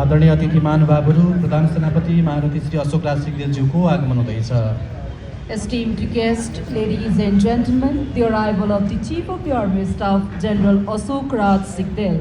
आदरणीय अतिथि महानुभावहरू, प्रधान सेनापति महारथी श्री अशोक राज सिग्देलज्यूको आगमन हुँदैछ। Esteemed guests, ladies and gentlemen, the arrival of the Chief of the Army Staff, General Ashok Raj Sigdel.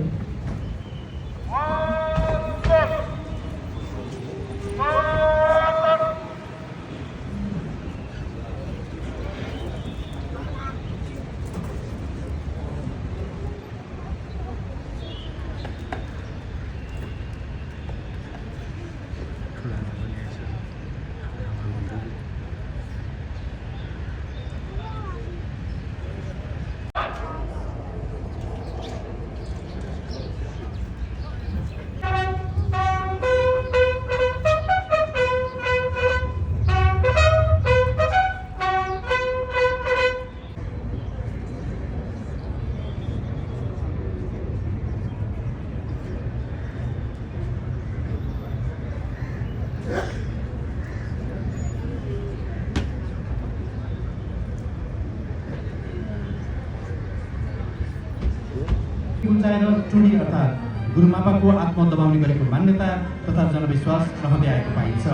गुन्जाएर टुडी अर्थात् गुरुमापाको आत्मा दबाउने गरेको मान्यता तथा जनविश्वास रहँदै आएको पाइन्छ।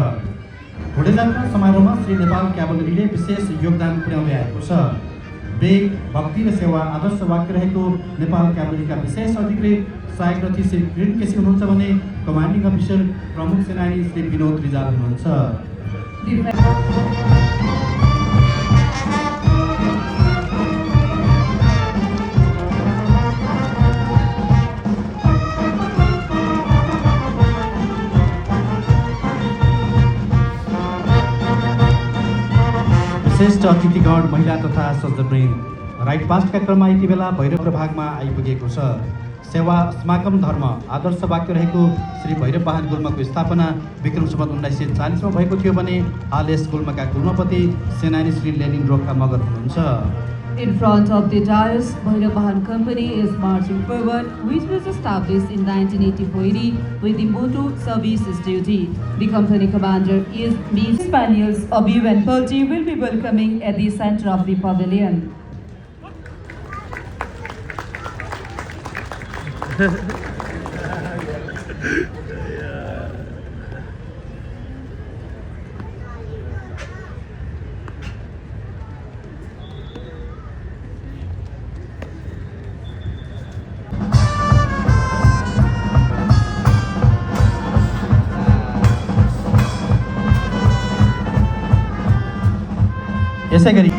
घोडेजात्रा समारोहमा श्री नेपाल क्याभलरीले विशेष योगदान पुर्याउँदै आएको छ। वेग, भक्ति र सेवा आदर्श वाक्य रहेको नेपाल क्याभलरीका विशेष अधिकृत सहायक रथी श्री किरण केसी हुनुहुन्छ भने कमान्डिङ अफिसर प्रमुख सेनानी श्री विनोद रिजाल हुनुहुन्छ। श्रेष्ठ अतिथिगण, महिला तथा सज्जनवृन्द, राइट पास्टका क्रममा यति बेला भैरव प्रभागमा आइपुगेको छ। सेवा अस्माकम धर्म आदर्श वाक्य रहेको श्री भैरव वाहन गुल्मको स्थापना विक्रम सम्वत 1940 मा भएको थियो भने हाल यस गुल्मका गुल्मपति सेनानी श्री लेनिन रोक्का मगर हुनुहुन्छ। In front of the dais, Bhairav Vahan Company is marching forward, which was established in 1984 with the motto "Service is Duty." The company commander is Miss Spaniels Abiv and Purdy will be welcoming at the center of the pavilion. यसै गरी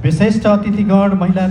विशिष्ट अतिथिगण, महिला